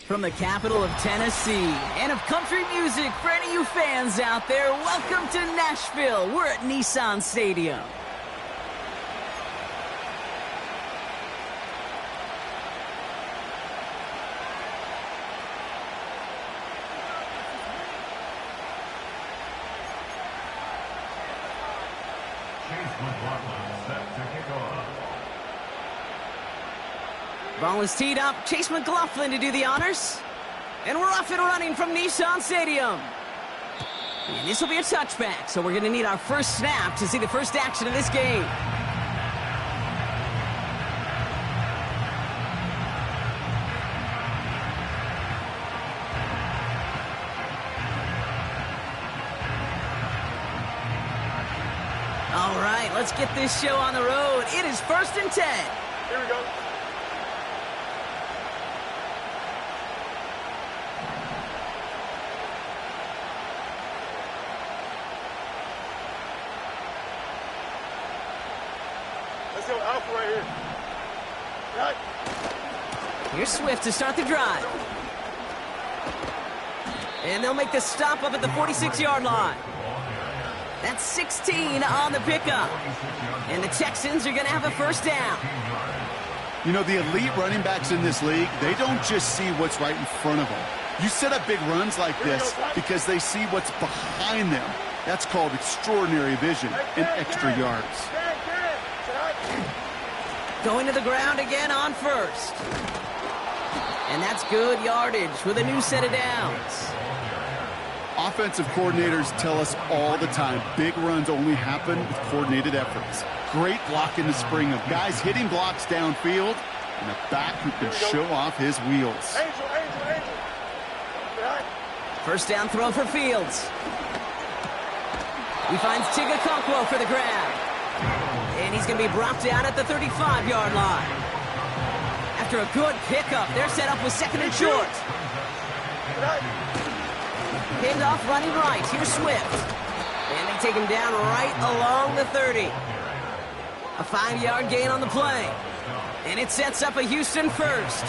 From the capital of Tennessee and of country music, for any of you fans out there, welcome to Nashville. We're at Nissan Stadium. Ball is teed up. Chase McLaughlin to do the honors. And we're off and running from Nissan Stadium. And this will be a touchback, so we're going to need our first snap to see the first action of this game. All right, let's get this show on the road. It is 1st and 10. Here we go. Alpha right here. Right. Here's Swift to start the drive. And they'll make the stop up at the 46-yard line. That's 16 on the pickup. And the Texans are going to have a first down. You know, the elite running backs in this league, they don't just see what's right in front of them. You set up big runs like this because they see what's behind them. That's called extraordinary vision and extra yards. Going to the ground again on first. And that's good yardage with a new set of downs. Offensive coordinators tell us all the time, big runs only happen with coordinated efforts. Great block in the spring of guys hitting blocks downfield and a back who can show off his wheels. Angel. First down throw for Fields. He finds Tigakonkwo for the grab. And he's going to be brought down at the 35-yard line. After a good pickup, they're set up with 2nd and short. Pinned off running right. Here's Swift. And they take him down right along the 30. A 5-yard gain on the play. And it sets up a Houston first.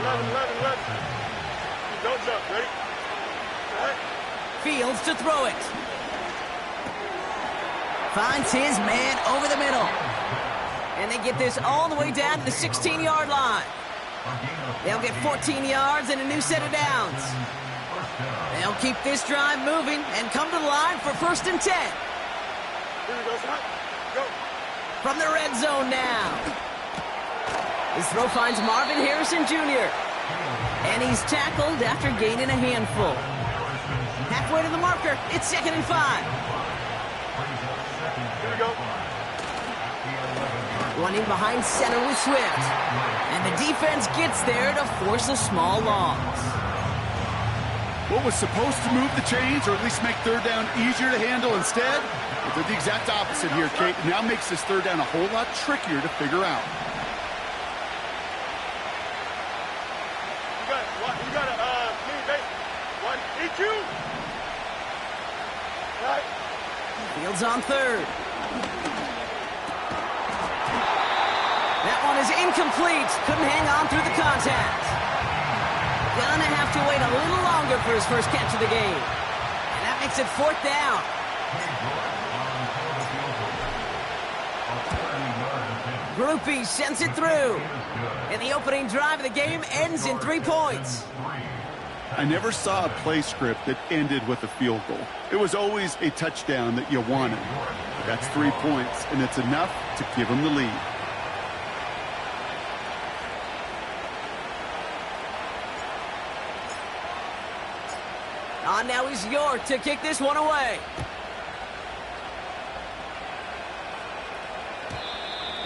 11. Don't jump. Ready? Fields to throw it. Finds his man over the middle. And they get this all the way down to the 16-yard line. They'll get 14 yards and a new set of downs. They'll keep this drive moving and come to the line for 1st and 10. Here we go, son. Go. From the red zone now. His throw finds Marvin Harrison Jr. And he's tackled after gaining a handful. Halfway to the marker, it's 2nd and 5. Here we go. Running behind center with Swift. And the defense gets there to force a small loss. What was supposed to move the chains or at least make 3rd down easier to handle instead? Well, they're the exact opposite here, Kate. Now makes this 3rd down a whole lot trickier to figure out. You got a clean base. 1 EQ. Right. Fields on 3rd. That one is incomplete. Couldn't hang on through the contact. Gonna have to wait a little longer for his first catch of the game. And that makes it 4th down. Groupie sends it through. And the opening drive of the game ends in 3 points. I never saw a play script that ended with a field goal. It was always a touchdown that you wanted. That's 3 points, and it's enough to give them the lead. On now is York to kick this one away.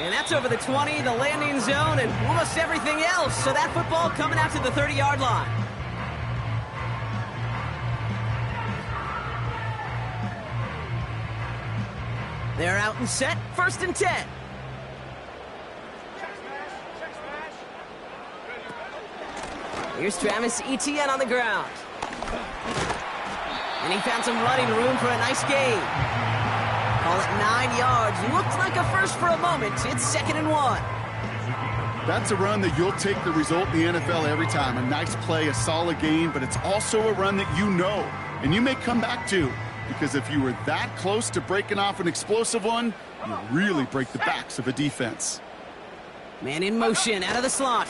And that's over the 20, the landing zone, and almost everything else. So that football coming out to the 30-yard line. They're out and set, 1st and 10. Here's Travis Etienne on the ground. And he found some running room for a nice gain. Call it 9 yards. Looked like a first for a moment. It's 2nd and 1. That's a run that you'll take the result in the NFL every time. A nice play, a solid gain, but it's also a run that you know and you may come back to, because if you were that close to breaking off an explosive one, you really break the backs of a defense. Man in motion out of the slot.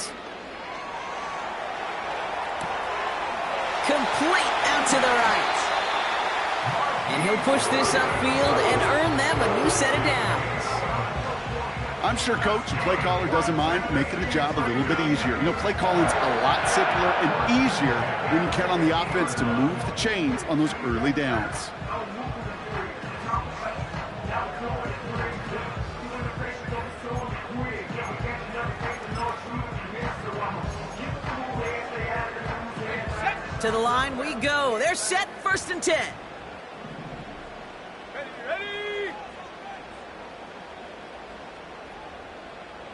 Complete out to the right. And he'll push this upfield and earn them a new set of downs. I'm sure coach and play caller doesn't mind making the job a little bit easier. You know, play calling's a lot simpler and easier when you count on the offense to move the chains on those early downs. To the line we go. They're set, 1st and 10. Ready?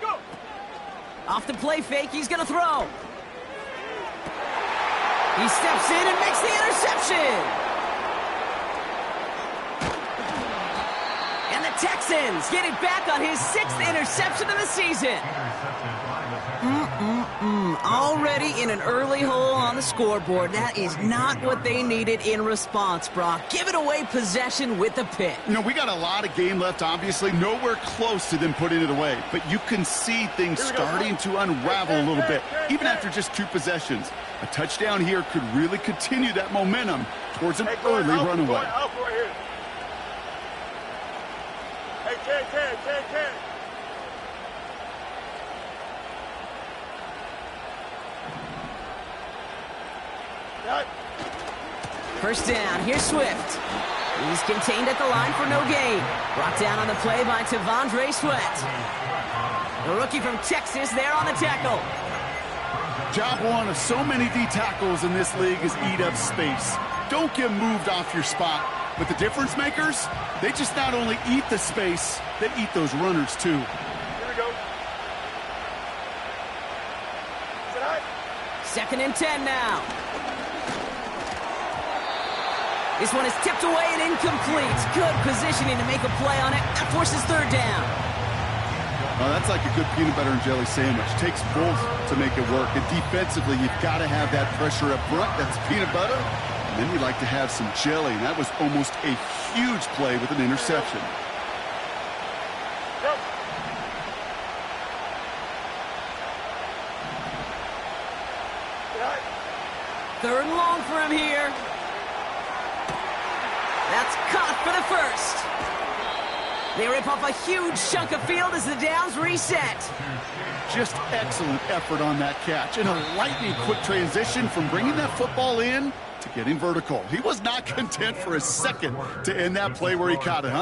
Go! Off the play fake, he's going to throw. He steps in and makes the interception. And the Texans get it back on his 6th interception of the season. Already in an early hole on the scoreboard. That is not what they needed in response, Brock. Giving away possession with the pick. You know, we got a lot of game left, obviously. Nowhere close to them putting it away. But you can see things starting to unravel a little bit, even after just 2 possessions. A touchdown here could really continue that momentum towards an early runaway. Hey, 10. First down, here's Swift. He's contained at the line for no gain. Brought down on the play by T'Vondre Sweat. The rookie from Texas there on the tackle. Job one of so many D tackles in this league is eat up space. Don't get moved off your spot. But the difference makers, they just not only eat the space, they eat those runners too. Here we go. 2nd and 10 now. This one is tipped away and incomplete. Good positioning to make a play on it. That forces 3rd down. Oh, that's like a good peanut butter and jelly sandwich. Takes both to make it work. And defensively, you've got to have that pressure up front. That's peanut butter. And then you'd like to have some jelly. And that was almost a huge play with an interception. Go. Third and long for him here. That's caught for the 1st. They rip off a huge chunk of field as the downs reset. Just excellent effort on that catch. And a lightning quick transition from bringing that football in to getting vertical. He was not content for a second to end that play where he caught it.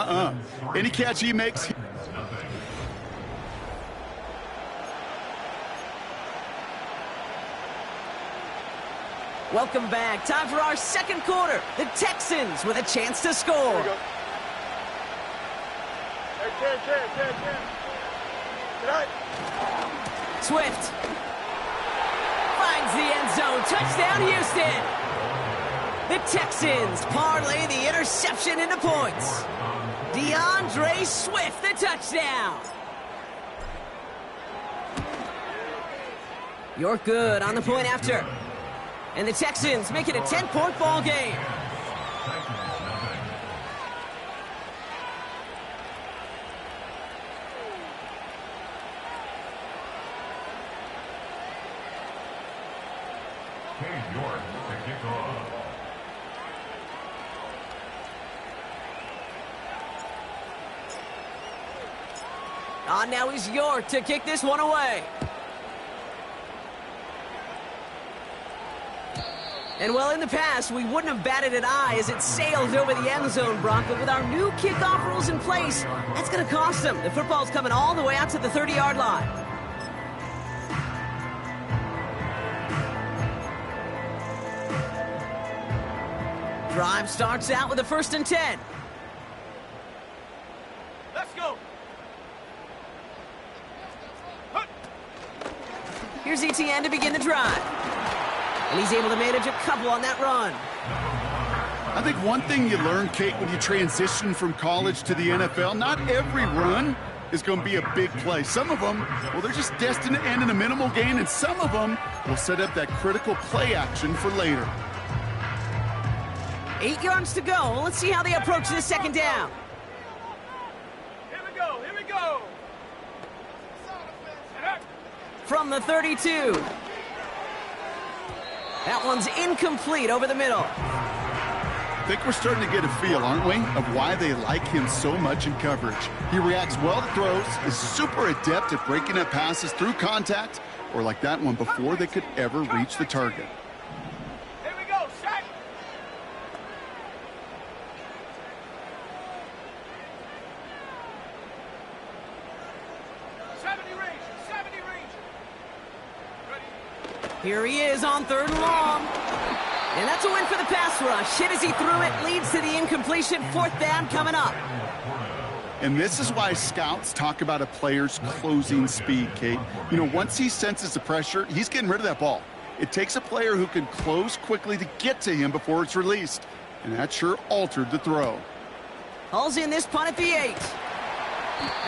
Any catch he makes... Welcome back. Time for our 2nd quarter. The Texans with a chance to score. Hey, 10. Swift finds the end zone. Touchdown, Houston. The Texans parlay the interception into points. DeAndre Swift, the touchdown. You're good on the point after. And the Texans make it a 10-point ball game. On now is York to kick this one away. And well, in the past, we wouldn't have batted an eye as it sailed over the end zone, Brock. But with our new kickoff rules in place, that's going to cost them. The football's coming all the way out to the 30-yard line. Drive starts out with a 1st and 10. Let's go. Here's ETN to begin the drive. And he's able to manage a couple on that run. I think one thing you learn, Kate, when you transition from college to the NFL, not every run is going to be a big play. Some of them, well, they're just destined to end in a minimal gain, and some of them will set up that critical play action for later. 8 yards to go. Let's see how they approach this 2nd down. Here we go. Here we go. From the 32. That one's incomplete over the middle. I think we're starting to get a feel, aren't we, of why they like him so much in coverage. He reacts well to throws, is super adept at breaking up passes through contact, or like that one before they could ever reach the target. Here we go. Sack. Here he is on 3rd and long. And that's a win for the pass rush. Hit as he threw it, leads to the incompletion. 4th down coming up. And this is why scouts talk about a player's closing speed, Kate. You know, once he senses the pressure, he's getting rid of that ball. It takes a player who can close quickly to get to him before it's released. And that sure altered the throw. Hauls in this punt at the 8.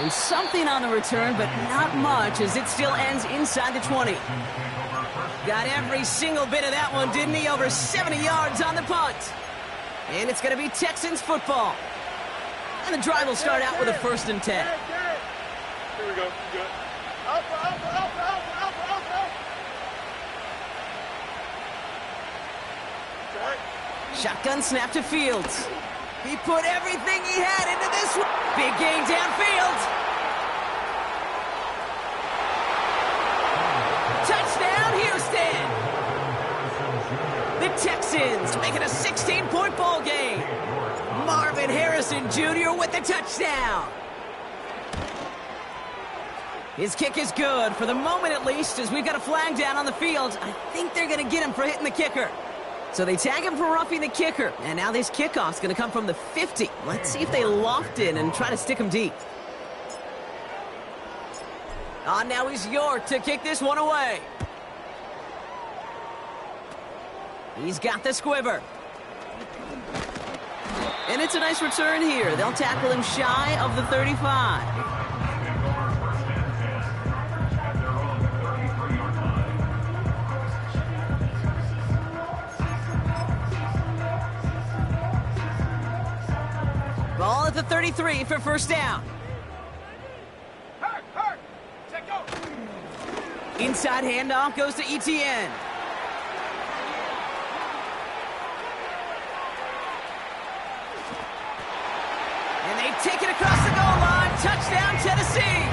And something on the return, but not much, as it still ends inside the 20. Got every single bit of that one, didn't he? Over 70 yards on the punt. And it's going to be Texans football. And the drive will start out with a 1st and 10. Here we go. Good. Alpha, alpha, alpha, alpha, alpha, alpha. Jack. Shotgun snap to Fields. He put everything he had into this one. Big gain downfield. Touchdown, Houston. The Texans make it a 16-point ball game. Marvin Harrison Jr. with the touchdown. His kick is good, for the moment at least, as we've got a flag down on the field. I think they're going to get him for hitting the kicker. So they tag him for roughing the kicker. And now this kickoff's going to come from the 50. Let's see if they loft in and try to stick him deep. Now he's York to kick this one away. He's got the squiver. And it's a nice return here. They'll tackle him shy of the 35. Ball at the 33 for 1st down. Hurt. Take go. Inside handoff goes to ETN. And they take it across the goal line. Touchdown, Tennessee.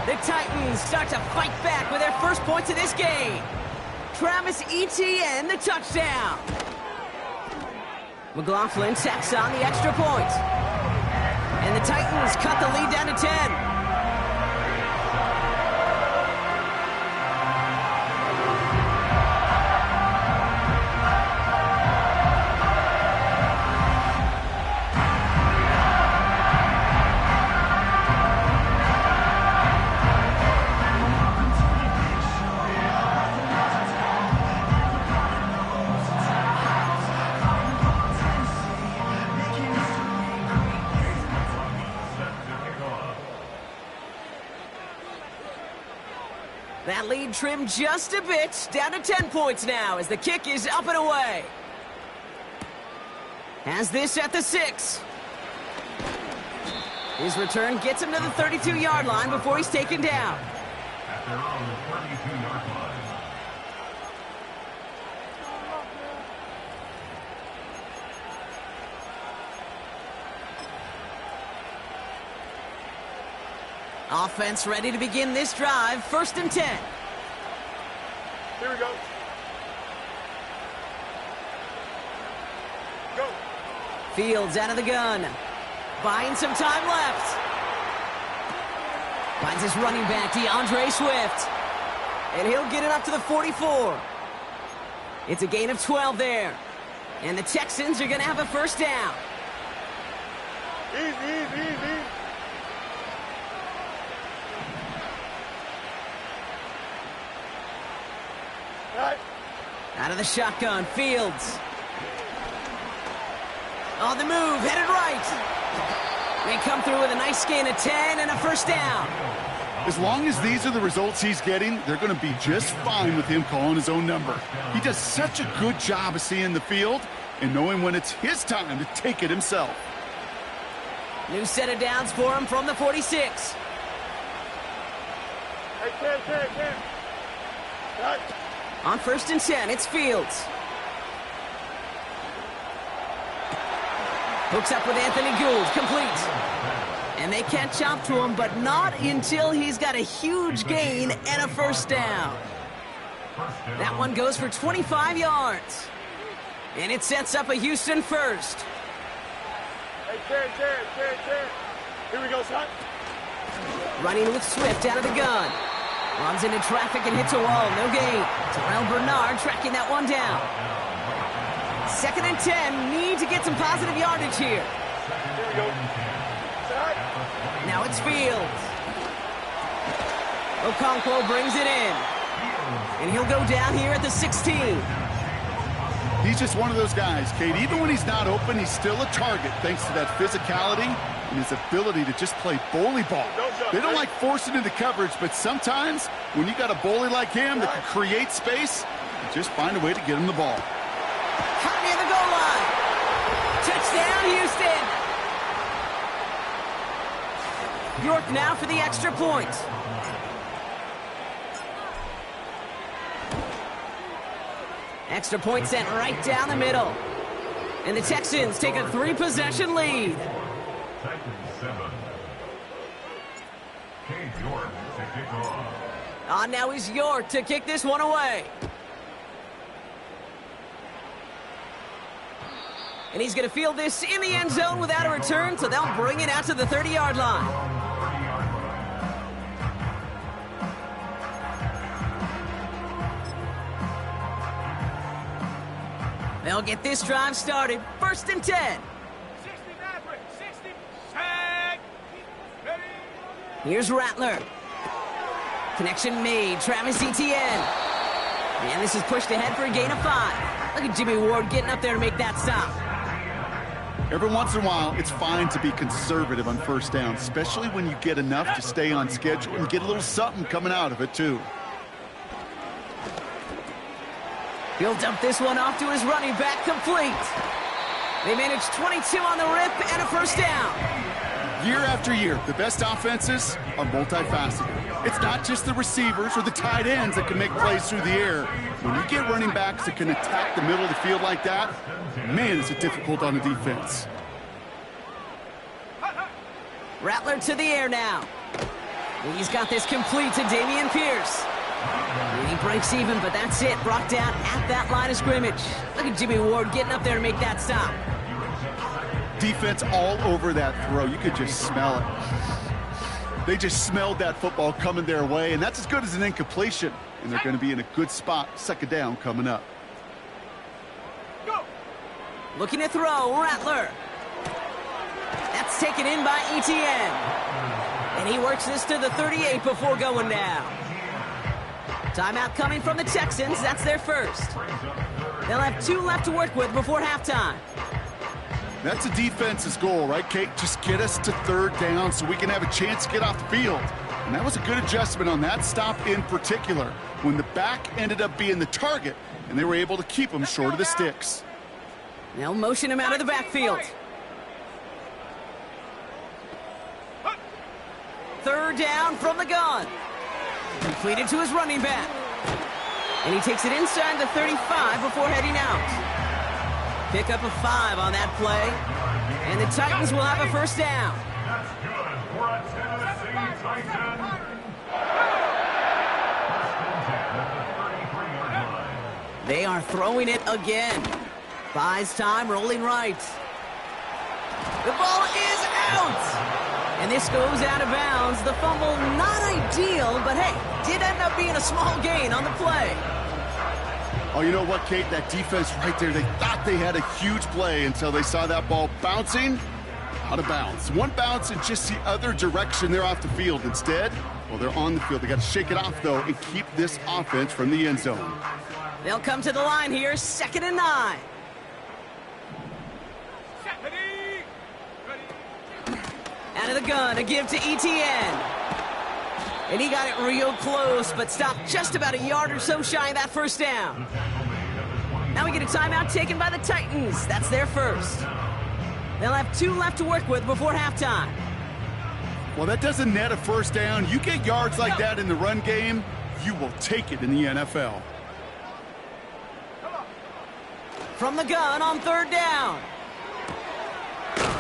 The Titans start to fight back with their first points of this game. Travis Etienne, the touchdown. McLaughlin tacks on the extra point. And the Titans cut the lead down to 10. That lead trimmed just a bit, down to 10 points now as the kick is up and away. Has this at the 6. His return gets him to the 32-yard line before he's taken down. At their own 32-yard line. Offense ready to begin this drive. 1st and 10. Here we go. Go. Fields out of the gun. Buying some time left. Finds his running back, DeAndre Swift. And he'll get it up to the 44. It's a gain of 12 there. And the Texans are going to have a first down. Easy. Right. Out of the shotgun, Fields. On the move, headed right. They come through with a nice gain of 10 and a first down. As long as these are the results he's getting, they're going to be just fine with him calling his own number. He does such a good job of seeing the field and knowing when it's his time to take it himself. New set of downs for him from the 46. Hey, 10. Right. On 1st and 10, it's Fields. Hooks up with Anthony Gould, complete. And they catch up to him, but not until he's got a huge gain and a first down. That one goes for 25 yards. And it sets up a Houston first. Hey, 10. Here we go, son. Running with Swift out of the gun. Runs into traffic and hits a wall, no gain. Terrell Bernard tracking that one down. 2nd and 10, need to get some positive yardage here. Here we go. Side. Now it's Fields. Okonkwo brings it in. And he'll go down here at the 16. He's just one of those guys, Kate. Even when he's not open, he's still a target thanks to that physicality and his ability to just play bully ball. They don't like forcing into coverage, but sometimes when you got a bully like him that can create space, you just find a way to get him the ball. Caught near the goal line. Touchdown, Houston. York now for the extra point. Extra point sent right down the middle. And the Texans take a 3-possession lead. Titans 7. Cade York to kick off. On now is York to kick this one away. And he's going to field this in the end zone without a return, so they'll bring it out to the 30-yard line. They'll get this drive started. 1st and 10. 60 Maverick. 60. Tag. Ready. Here's Rattler. Connection made. Travis Etienne. And this is pushed ahead for a gain of 5. Look at Jimmy Ward getting up there to make that stop. Every once in a while, it's fine to be conservative on first down, especially when you get enough to stay on schedule and get a little something coming out of it, too. He'll dump this one off to his running back, complete. They managed 22 on the rip and a first down. Year after year, the best offenses are multifaceted. It's not just the receivers or the tight ends that can make plays through the air. When you get running backs that can attack the middle of the field like that, man, is it difficult on the defense. Rattler to the air now. And he's got this complete to Dameon Pierce. And he breaks even, but that's it. Brought down at that line of scrimmage. Look at Jimmy Ward getting up there to make that stop. Defense all over that throw. You could just smell it. They just smelled that football coming their way, and that's as good as an incompletion. And they're going to be in a good spot. 2nd down coming up. Go. Looking to throw, Rattler. That's taken in by Etienne. And he works this to the 38 before going down. Timeout coming from the Texans. That's their first. They'll have 2 left to work with before halftime. That's a defense's goal, right, Kate? Just get us to 3rd down so we can have a chance to get off the field. And that was a good adjustment on that stop in particular, when the back ended up being the target, and they were able to keep him short of the sticks. They'll motion him out of the backfield. 3rd down from the gun. Completed to his running back. And he takes it inside the 35 before heading out. Pick up a 5 on that play. And the Titans will have a first down. That's good for a Tennessee Titan. 1st and 10 at the 33-yard line. They are throwing it again. Buys time, rolling right. The ball is out! And this goes out of bounds. The fumble, not ideal, but hey, did end up being a small gain on the play. Oh, you know what, Kate? That defense right there, they thought they had a huge play until they saw that ball bouncing out of bounds. One bounce in just the other direction. They're off the field. Instead, well, they're on the field. They got to shake it off, though, and keep this offense from the end zone. They'll come to the line here, 2nd and 9. Out of the gun, a give to Etienne. And he got it real close, but stopped just about a yard or so shy of that first down. Now we get a timeout taken by the Titans. That's their first. They'll have 2 left to work with before halftime. Well, that doesn't net a first down. You get yards like that in the run game, you will take it in the NFL. From the gun on 3rd down.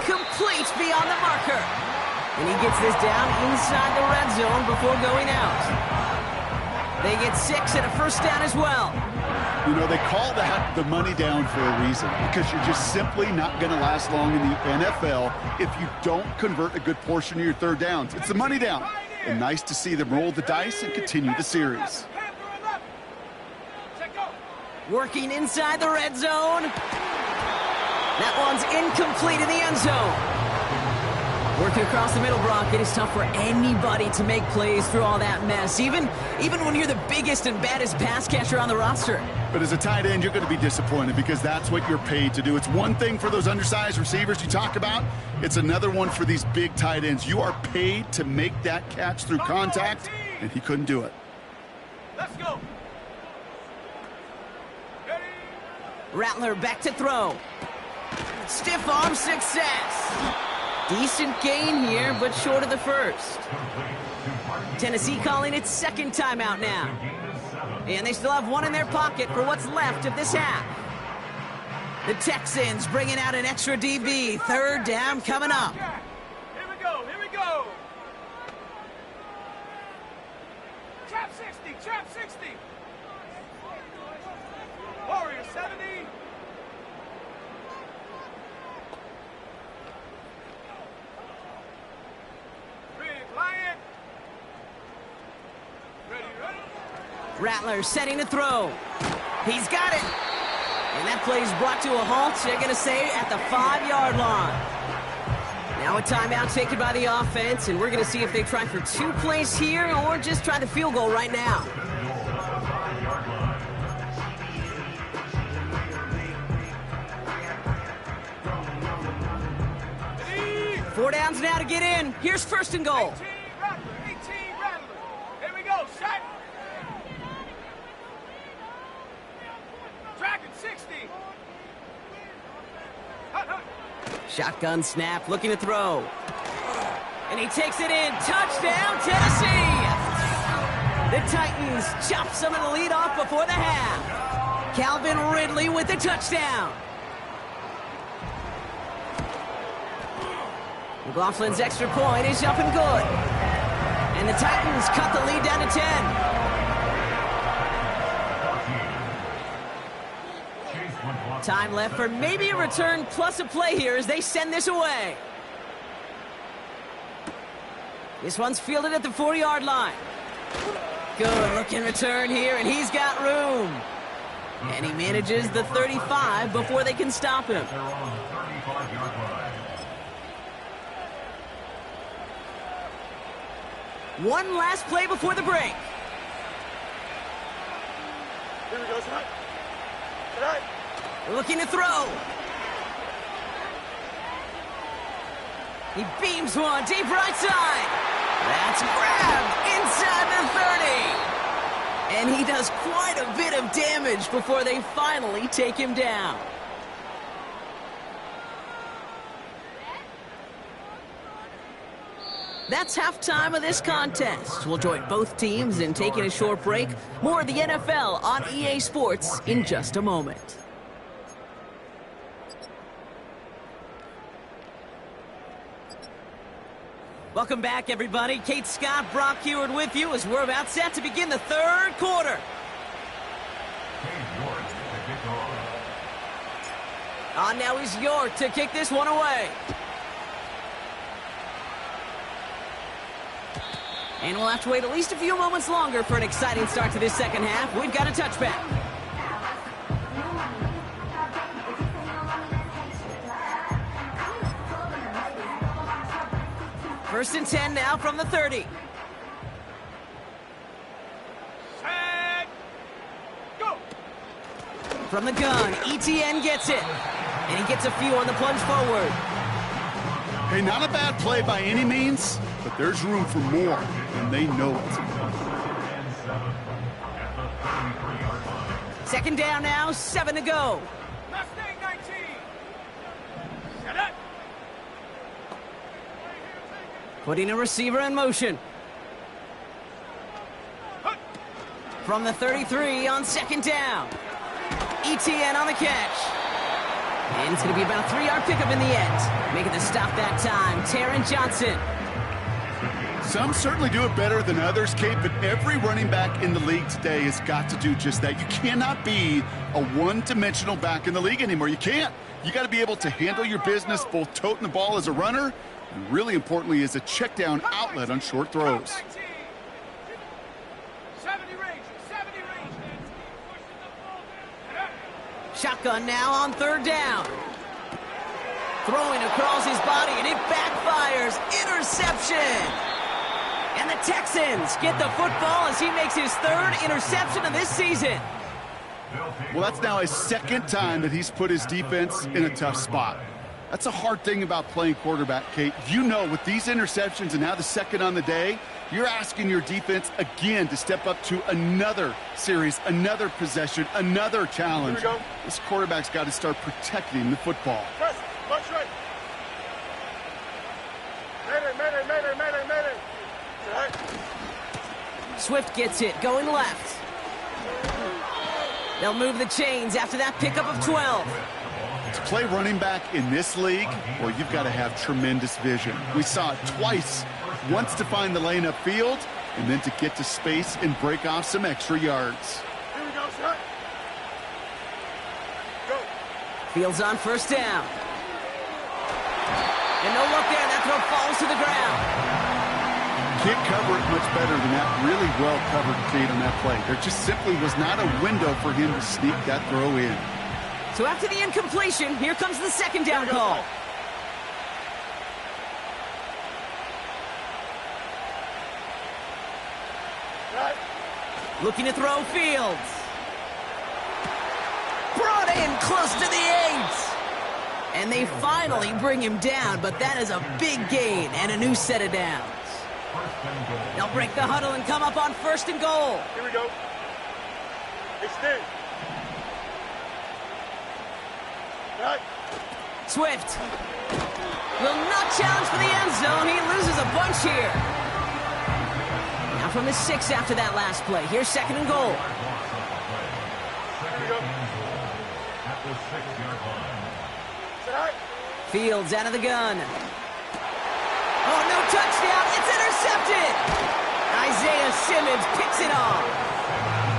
Complete beyond the marker. And he gets this down inside the red zone before going out. They get 6 and a first down as well. You know, they call that the money down for a reason, because you're just simply not going to last long in the NFL if you don't convert a good portion of your 3rd downs. It's the money down. And nice to see them roll the dice and continue the series. Working inside the red zone. That one's incomplete in the end zone. Working across the middle, Brock, it is tough for anybody to make plays through all that mess, even when you're the biggest and baddest pass catcher on the roster. But as a tight end, you're going to be disappointed because that's what you're paid to do. It's one thing for those undersized receivers you talk about. It's another one for these big tight ends. You are paid to make that catch through contact, and he couldn't do it. Let's go. Rattler back to throw. Stiff arm success. Decent gain here, but short of the first. Tennessee calling its 2nd timeout now. And they still have 1 in their pocket for what's left of this half. The Texans bringing out an extra DB. 3rd down coming up. Here we go, here we go. Trap 60, trap 60. Warrior 70. Rattler setting to throw. He's got it. And that play is brought to a halt, they're going to say, at the 5-yard line. Now a timeout taken by the offense, and we're going to see if they try for 2 plays here or just try the field goal right now. Four downs now to get in. Here's 1st and goal. 18 Rattler. Here we go, shot. Dragon 60. Shotgun snap, looking to throw. And he takes it in. Touchdown, Tennessee! The Titans chop some of the lead off before the half. Calvin Ridley with the touchdown. McLaughlin's extra point is up and good. And the Titans cut the lead down to 10. Time left for maybe a return plus a play here as they send this away. This one's fielded at the 4-yard line. Good looking return here, and he's got room. And he manages the 35 before they can stop him. One last play before the break. Here we go, son. Tonight. Looking to throw. He beams one deep right side. That's grabbed inside the 30. And he does quite a bit of damage before they finally take him down. That's halftime of this contest. We'll join both teams in taking a short break. More of the NFL on EA Sports in just a moment. Welcome back, everybody. Kate Scott, Brock Heward with you as we're about set to begin the 3rd quarter. Now he's York to kick this one away. And we'll have to wait at least a few moments longer for an exciting start to this second half. We've got a touchback. First and 10 now from the 30. Set. Go. From the gun, ETN gets it. And he gets a few on the plunge forward. Hey, not a bad play by any means, but there's room for more, and they know it. Second down now, 7 to go. Mustang 19. Set up. Putting a receiver in motion. From the 33 on second down. ETN on the catch. And it's going to be about a 3-yard pickup in the end. Making the stop that time, Taron Johnson. Some certainly do it better than others, Kate, but every running back in the league today has got to do just that. You cannot be a one-dimensional back in the league anymore. You can't. You got to be able to handle your business, both toting the ball as a runner, and really importantly, as a check down outlet on short throws. 70 range. Shotgun now on third down. Throwing across his body, and it backfires. Interception. And the Texans get the football as he makes his third interception of this season. Well, that's now his second time that he's put his defense in a tough spot. That's a hard thing about playing quarterback, Kate. You know, with these interceptions and now the second on the day, you're asking your defense again to step up to another series, another possession, another challenge. Here we go. This quarterback's got to start protecting the football. Press. Punch right. Mayday. Right. Swift gets it, going left. They'll move the chains after that pickup of 12. To play running back in this league, well, you've got to have tremendous vision. We saw it twice. Once to find the lane upfield, and then to get to space and break off some extra yards. Here we go, sir. Go. Fields on first down. And no look there, that throw falls to the ground. Can't cover it much better than that. Really well covered, Kate, on that play. There just simply was not a window for him to sneak that throw in. So after the incompletion, here comes the second down call. Right. Looking to throw Fields. Brought in close to the 8. And they finally bring him down, but that is a big gain and a new set of downs. They'll break the huddle and come up on first and goal. Here we go. Extend. Right. Swift will not challenge for the end zone. He loses a bunch here. Now from the 6 after that last play. Here's second and goal. Here we go. At the 6-yard line. Right. Fields out of the gun. Oh, no touchdown. It's intercepted. Isaiah Simmons picks it off.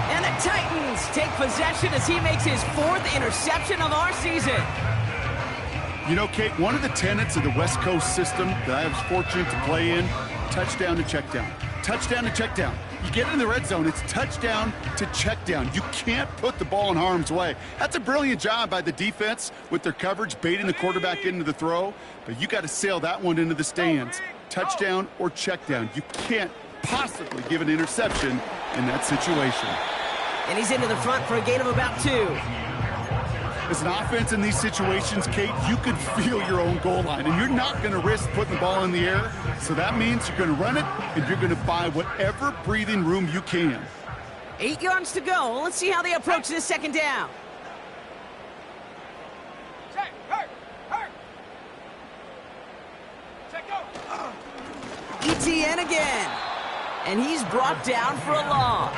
And the Titans take possession as he makes his 4th interception of our season. You know, Kate, one of the tenets of the West Coast system that I was fortunate to play in, touchdown to check down. Touchdown to check down. You get in the red zone, it's touchdown to check down. You can't put the ball in harm's way. That's a brilliant job by the defense with their coverage, baiting the quarterback into the throw. But you got to sail that one into the stands. Touchdown or check down. You can't possibly give an interception in that situation. And he's into the front for a gain of about 2. As an offense in these situations, Kate, you could feel your own goal line, and you're not going to risk putting the ball in the air. So that means you're going to run it, and you're going to buy whatever breathing room you can. 8 yards to go. Let's see how they approach this second down. Check. Hurt. Check, go. ETN again. And he's brought down for a loss.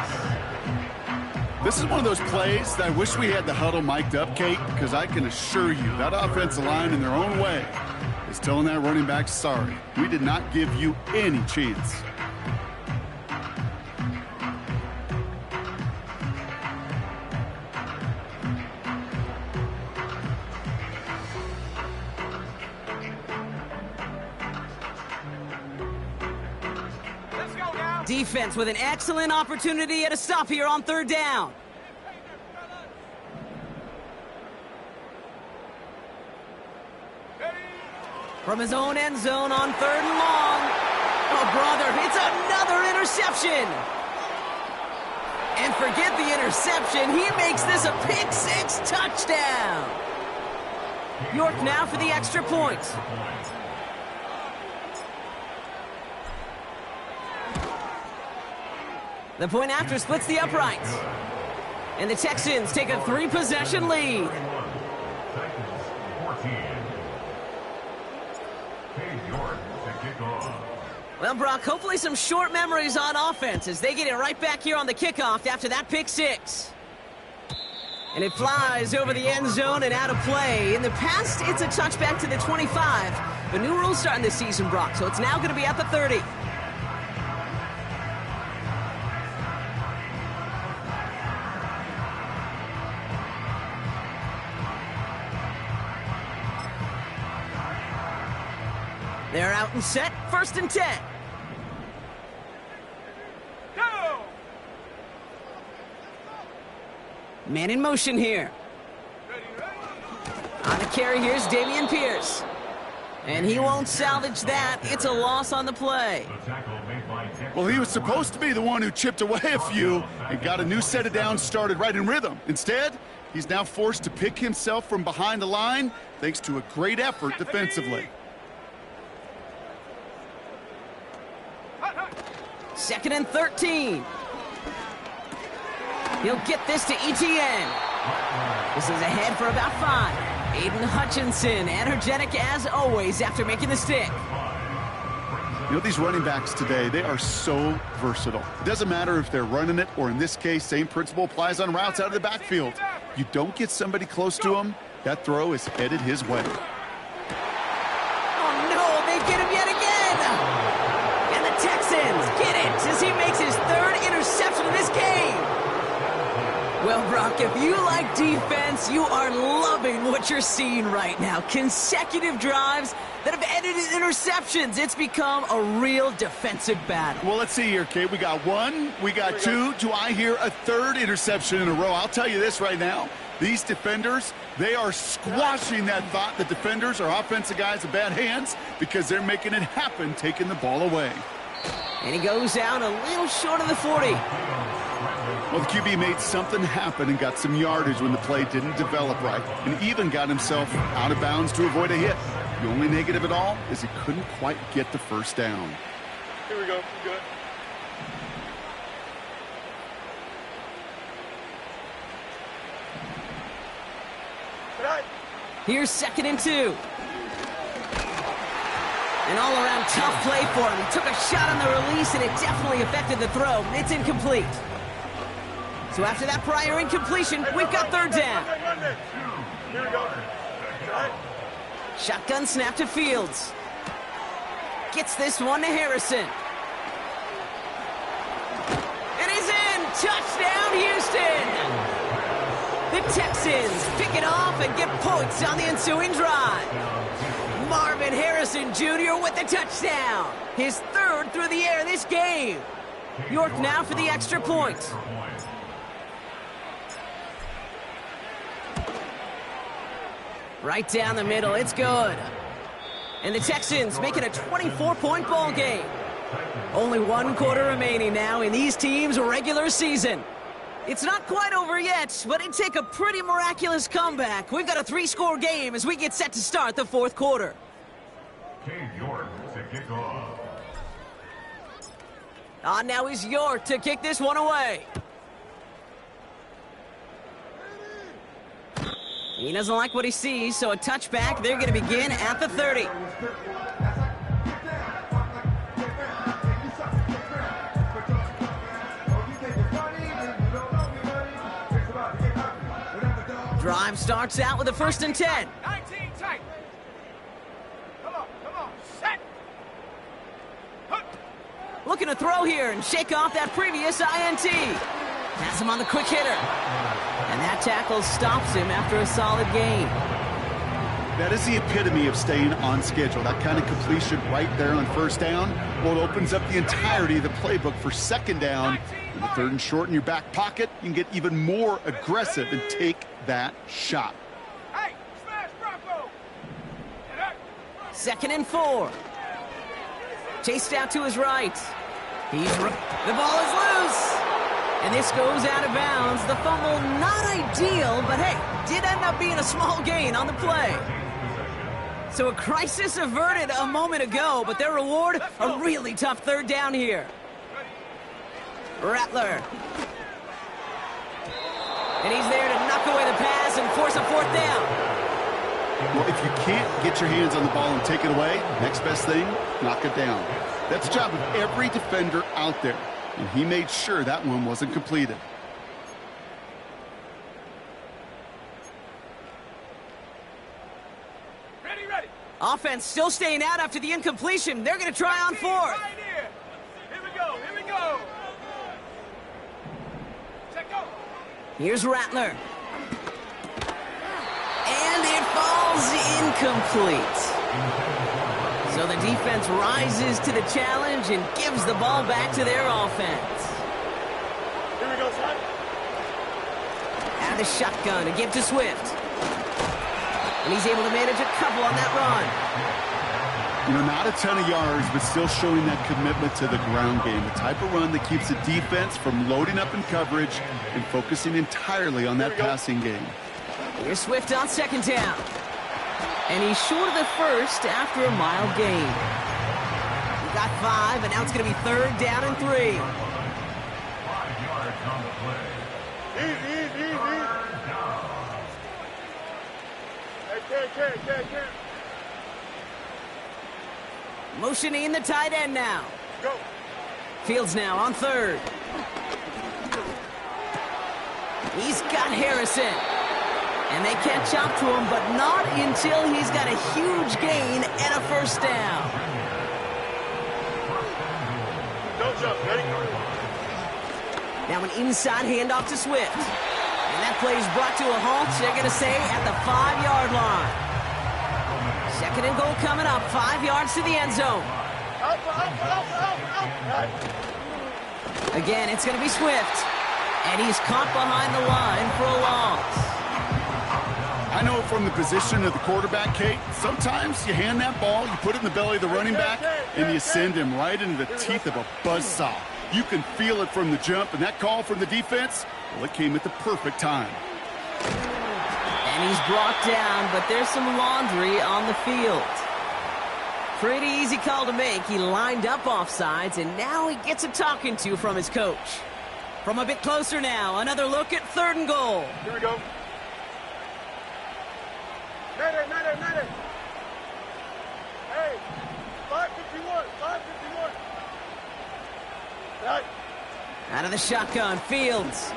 This is one of those plays that I wish we had the huddle mic'd up, Kate, because I can assure you that offensive line in their own way is telling that running back, sorry, we did not give you any chance. Defense with an excellent opportunity at a stop here on 3rd down. From his own end zone on 3rd and long. Oh, brother, it's another interception. And forget the interception. He makes this a pick 6 touchdown. York now for the extra point. The point after splits the uprights. And the Texans take a 3-possession lead. Well, Brock, hopefully some short memories on offense as they get it right back here on the kickoff after that pick 6. And it flies over the end zone and out of play. In the past, it's a touchback to the 25. But new rules starting this season, Brock, so it's now going to be at the 30. They're out and set, 1st and 10. Go! Man in motion here. On the carry, here's Dameon Pierce. And he won't salvage that. It's a loss on the play. Well, he was supposed to be the one who chipped away a few and got a new set of downs started right in rhythm. Instead, he's now forced to pick himself from behind the line thanks to a great effort defensively. 2nd and 13. He'll get this to ETN. This is ahead for about 5. Aiden Hutchinson, energetic as always after making the stick. You know, these running backs today, they are so versatile. It doesn't matter if they're running it, or in this case, same principle applies on routes out of the backfield. You don't get somebody close to him, that throw is headed his way. Oh no, they get him yet again! And the Texans get it as he makes his 3rd interception of this game. Well, Brock, if you like defense, you are loving what you're seeing right now. Consecutive drives that have ended in interceptions. It's become a real defensive battle. Well, let's see here, Kate. We got 1, we got 2. Do I hear a 3rd interception in a row? I'll tell you this right now. These defenders, they are squashing that thought that defenders are offensive guys in bad hands because they're making it happen, taking the ball away. And he goes out a little short of the 40. Well, the QB made something happen and got some yardage when the play didn't develop right, and even got himself out of bounds to avoid a hit. The only negative at all is he couldn't quite get the 1st down. Here we go. Good. Here's 2nd and 2. An all-around tough play for him. He took a shot on the release, and it definitely affected the throw. It's incomplete. So after that prior incompletion, we've got 3rd down. Here we go. Shotgun snap to Fields. Gets this one to Harrison. And he's in! Touchdown, Houston! The Texans pick it off and get points on the ensuing drive. Marvin Harrison Jr. with the touchdown. His 3rd through the air this game. York now for the extra point. Right down the middle, it's good. And the Texans make it a 24-point ball game. Only 1 quarter remaining now in these teams' regular season. It's not quite over yet, but it'd take a pretty miraculous comeback. We've got a 3-score game as we get set to start the 4th quarter. York to kick off. Now is York to kick this one away. He doesn't like what he sees, so a touchback. They're going to begin at the 30. Drive starts out with a 1st and 10. 19 tight. Come on, set. Looking to throw here and shake off that previous INT. Has him on the quick hitter. And that tackle stops him after a solid gain. That is the epitome of staying on schedule. That kind of completion right there on first down, well, it opens up the entirety of the playbook for second down. In the third and short in your back pocket, you can get even more aggressive and take that shot. Hey, smash Bronco! 2nd and 4. Chased out to his right. The ball is loose. And this goes out of bounds. The fumble, not ideal, but hey, did end up being a small gain on the play. So a crisis averted a moment ago, but their reward, a really tough third down here. Rattler. And he's there to knock away the pass and force a 4th down. Well, if you can't get your hands on the ball and take it away, next best thing, knock it down. That's the job of every defender out there, and he made sure that one wasn't completed. Ready. Offense still staying out after the incompletion. They're going to try on 4th. Right here. Here we go. Check out. Here's Rattler. And it falls incomplete. So the defense rises to the challenge and gives the ball back to their offense. Here we go, son. Out of the shotgun, a give to Swift. And he's able to manage a couple on that run. You know, not a ton of yards, but still showing that commitment to the ground game. The type of run that keeps the defense from loading up in coverage and focusing entirely on that passing game. Here's Swift on 2nd down. And he's short of the first after a mile gain. He got 5, and now it's going to be 3rd down and 3. 5 yards on the play. Easy. Hey, can't. Motioning the tight end now. Go. Fields now on 3rd. He's got Harrison. And they catch up to him, but not until he's got a huge gain and a 1st down. Don't jump, ready? Now an inside handoff to Swift. And that play is brought to a halt, they're going to say, at the 5-yard line. 2nd and goal coming up, 5 yards to the end zone. Out. Again, it's going to be Swift. And he's caught behind the line for a loss. I know from the position of the quarterback, Kate, sometimes you hand that ball, you put it in the belly of the running back, and you send him right into the teeth of a buzzsaw. You can feel it from the jump, and that call from the defense, well, it came at the perfect time. And he's brought down, but there's some laundry on the field. Pretty easy call to make. He lined up offsides, and now he gets a talking to from his coach. From a bit closer now, another look at 3rd and goal. Here we go. Mayday. Hey, 551. Right. Out of the shotgun, Fields.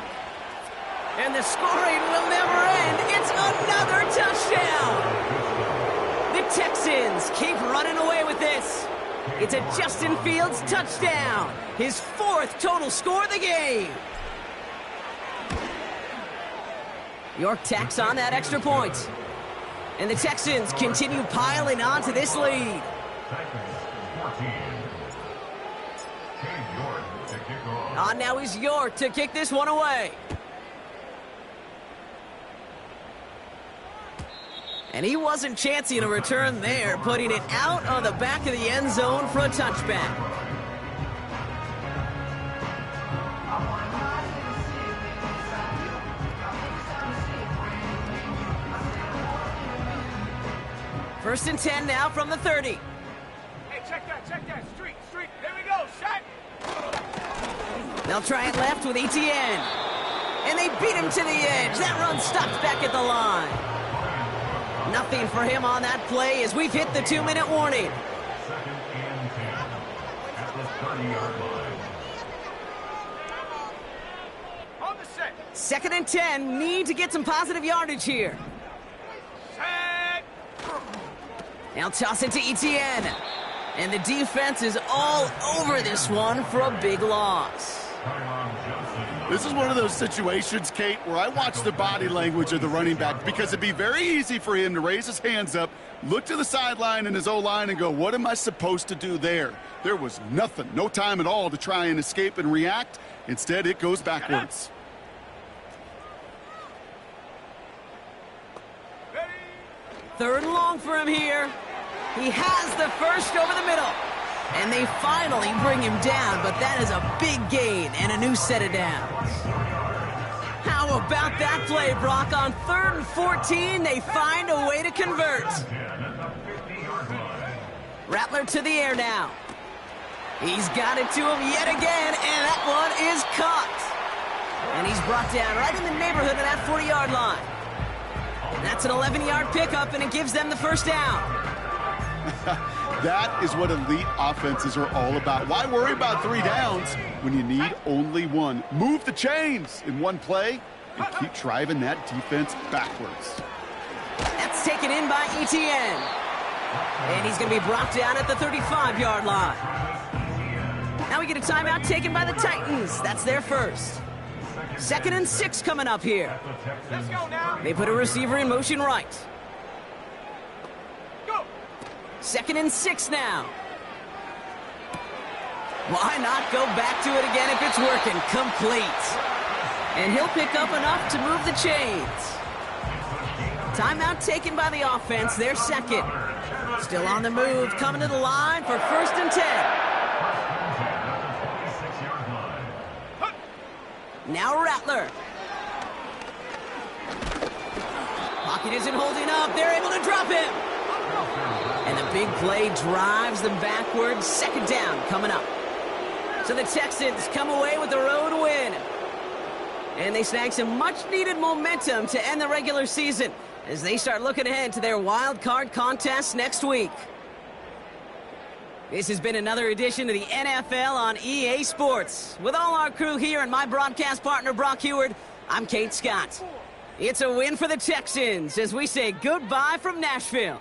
And the scoring will never end. It's another touchdown. The Texans keep running away with this. It's a Justin Fields touchdown. His 4th total score of the game. York tacks on that extra point. And the Texans continue piling on to this lead. On now is York to kick this one away. And he wasn't chancing a return there, putting it out on the back of the end zone for a touchback. First and 10 now from the 30. Hey, check that. Street. Here we go, shot. They'll try it left with Etienne. And they beat him to the edge. That run stops back at the line. Nothing for him on that play as we've hit the 2-minute warning. 2nd and 10 at the 30-yard line. On the set. 2nd and 10, need to get some positive yardage here. Set. Now toss it to Etienne. And the defense is all over this one for a big loss. Tyron Johnson, This is one of those situations, Kate, where I watch the body language of the running back because it'd be very easy for him to raise his hands up, look to the sideline in his O-line and go, what am I supposed to do there? There was nothing, no time at all to try and escape and react. Instead, it goes backwards. Third and long for him here. He has the first over the middle. And they finally bring him down, but that is a big gain and a new set of downs. How about that play, Brock? On 3rd and 14, they find a way to convert. Rattler to the air now. He's got it to him yet again, and that one is caught. And he's brought down right in the neighborhood of that 40-yard line. That's an 11-yard pickup, and it gives them the first down. That is what elite offenses are all about. Why worry about 3 downs when you need only 1? Move the chains in one play and keep driving that defense backwards. That's taken in by Etienne. And he's going to be brought down at the 35-yard line. Now we get a timeout taken by the Titans. That's their first. 2nd and 6 coming up here. Let's go now. They put a receiver in motion right. 2nd and 6 now. Why not go back to it again if it's working? Complete. And he'll pick up enough to move the chains. Timeout taken by the offense. Their second. Still on the move. Coming to the line for 1st and 10. Now Rattler. Pocket isn't holding up. They're able to drop him. And the big play drives them backwards. 2nd down coming up. So the Texans come away with the road win. And they snag some much-needed momentum to end the regular season as they start looking ahead to their wild card contest next week. This has been another edition of the NFL on EA Sports. With all our crew here and my broadcast partner, Brock Heward, I'm Kate Scott. It's a win for the Texans as we say goodbye from Nashville.